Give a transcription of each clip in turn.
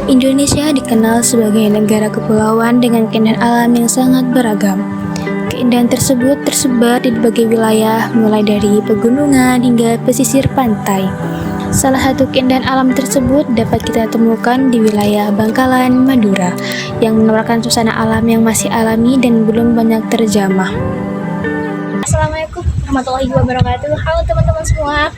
Indonesia dikenal sebagai negara kepulauan dengan keindahan alam yang sangat beragam. Keindahan tersebut tersebar di berbagai wilayah, mulai dari pegunungan hingga pesisir pantai. Salah satu keindahan alam tersebut dapat kita temukan di wilayah Bangkalan, Madura, yang menawarkan suasana alam yang masih alami dan belum banyak terjamah. Assalamualaikum warahmatullahi wabarakatuh. Halo teman-teman semua.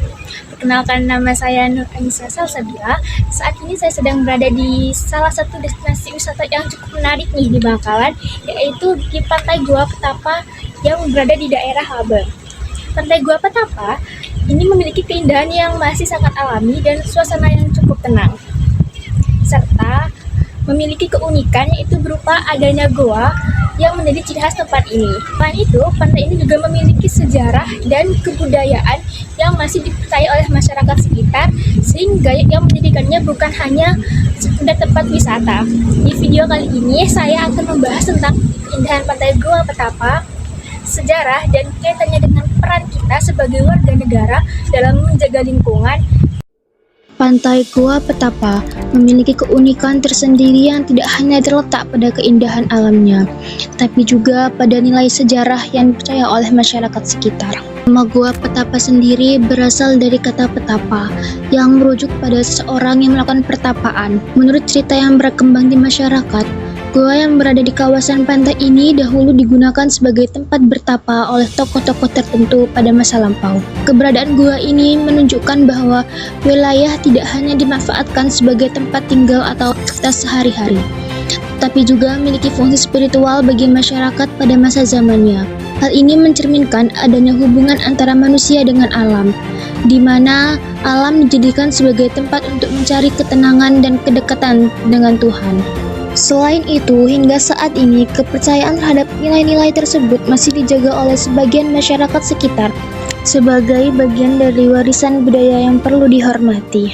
Perkenalkan, nama saya Nur Anissa Salsabila. Saat ini saya sedang berada di salah satu destinasi wisata yang cukup menarik nih di Bangkalan, yaitu di Pantai Gua Petapa yang berada di daerah Habeng. Pantai Gua Petapa ini memiliki keindahan yang masih sangat alami dan suasana yang cukup tenang, serta memiliki keunikan yaitu berupa adanya goa yang menjadi ciri khas tempat ini. Selain itu, pantai ini juga memiliki sejarah dan kebudayaan yang masih dipercaya oleh masyarakat sekitar, sehingga yang menjadikannya bukan hanya sekedar tempat wisata. Di video kali ini, saya akan membahas tentang keindahan Pantai Gua Petapa, sejarah, dan kaitannya dengan peran kita sebagai warga negara dalam menjaga lingkungan. Pantai Gua Petapa memiliki keunikan tersendiri yang tidak hanya terletak pada keindahan alamnya, tapi juga pada nilai sejarah yang dipercaya oleh masyarakat sekitar. Nama Gua Petapa sendiri berasal dari kata petapa, yang merujuk pada seseorang yang melakukan pertapaan. Menurut cerita yang berkembang di masyarakat, gua yang berada di kawasan pantai ini dahulu digunakan sebagai tempat bertapa oleh tokoh-tokoh tertentu pada masa lampau. Keberadaan gua ini menunjukkan bahwa wilayah tidak hanya dimanfaatkan sebagai tempat tinggal atau aktivitas sehari-hari, tapi juga memiliki fungsi spiritual bagi masyarakat pada masa zamannya. Hal ini mencerminkan adanya hubungan antara manusia dengan alam, di mana alam dijadikan sebagai tempat untuk mencari ketenangan dan kedekatan dengan Tuhan. Selain itu, hingga saat ini kepercayaan terhadap nilai-nilai tersebut masih dijaga oleh sebagian masyarakat sekitar sebagai bagian dari warisan budaya yang perlu dihormati.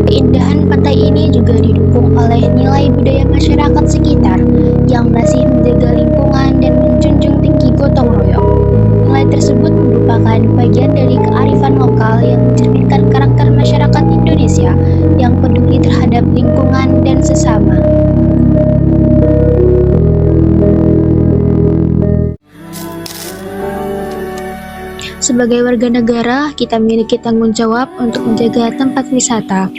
Keindahan pantai ini juga didukung oleh nilai budaya masyarakat sekitar yang masih menjaga lingkungan dan menjunjung tinggi gotong royong. Nilai tersebut merupakan bagian dari kearifan lokal yang mencerminkan karakter masyarakat Indonesia yang peduli terhadap lingkungan dan sesama. Sebagai warga negara, kita memiliki tanggung jawab untuk menjaga tempat wisata.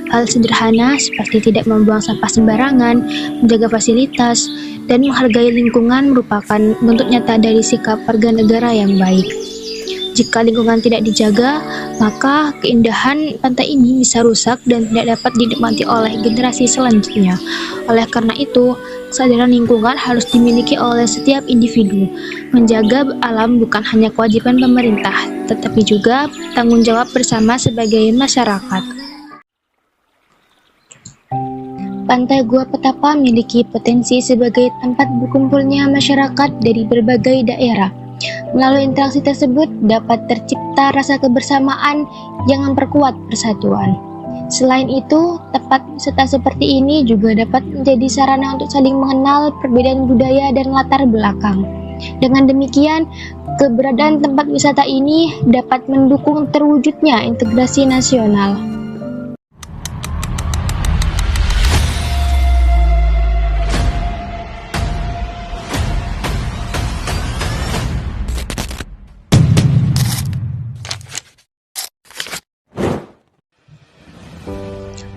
Hal sederhana seperti tidak membuang sampah sembarangan, menjaga fasilitas, dan menghargai lingkungan merupakan bentuk nyata dari sikap warga negara yang baik. Jika lingkungan tidak dijaga, maka keindahan pantai ini bisa rusak dan tidak dapat dinikmati oleh generasi selanjutnya. Oleh karena itu, kesadaran lingkungan harus dimiliki oleh setiap individu. Menjaga alam bukan hanya kewajiban pemerintah, tetapi juga tanggung jawab bersama sebagai masyarakat. Pantai Gua Petapa memiliki potensi sebagai tempat berkumpulnya masyarakat dari berbagai daerah. Melalui interaksi tersebut dapat tercipta rasa kebersamaan yang memperkuat persatuan. Selain itu, tempat wisata seperti ini juga dapat menjadi sarana untuk saling mengenal perbedaan budaya dan latar belakang. Dengan demikian, keberadaan tempat wisata ini dapat mendukung terwujudnya integrasi nasional.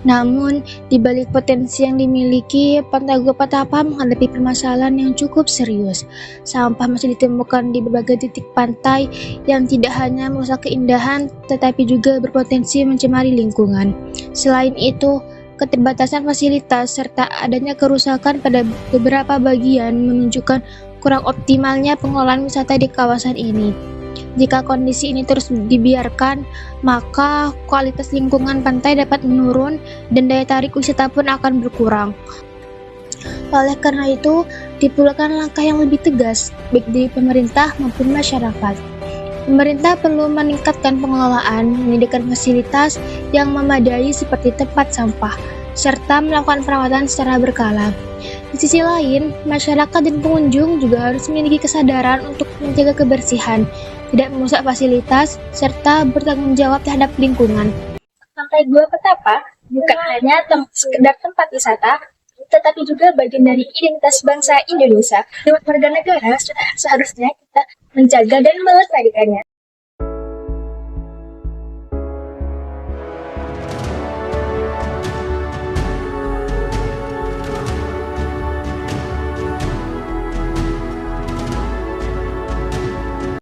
Namun, di balik potensi yang dimiliki, Pantai Gua Petapa menghadapi permasalahan yang cukup serius. Sampah masih ditemukan di berbagai titik pantai yang tidak hanya merusak keindahan, tetapi juga berpotensi mencemari lingkungan. Selain itu, keterbatasan fasilitas serta adanya kerusakan pada beberapa bagian menunjukkan kurang optimalnya pengelolaan wisata di kawasan ini. Jika kondisi ini terus dibiarkan, maka kualitas lingkungan pantai dapat menurun dan daya tarik wisata pun akan berkurang. Oleh karena itu, diperlukan langkah yang lebih tegas, baik dari pemerintah maupun masyarakat. Pemerintah perlu meningkatkan pengelolaan, menyediakan fasilitas yang memadai seperti tempat sampah, serta melakukan perawatan secara berkala. Di sisi lain, masyarakat dan pengunjung juga harus memiliki kesadaran untuk menjaga kebersihan, tidak merusak fasilitas, serta bertanggung jawab terhadap lingkungan. Pantai Gua Petapa bukan hanya sekedar tempat wisata, tetapi juga bagian dari identitas bangsa Indonesia. Lewat warga negara, seharusnya kita menjaga dan melestarikannya.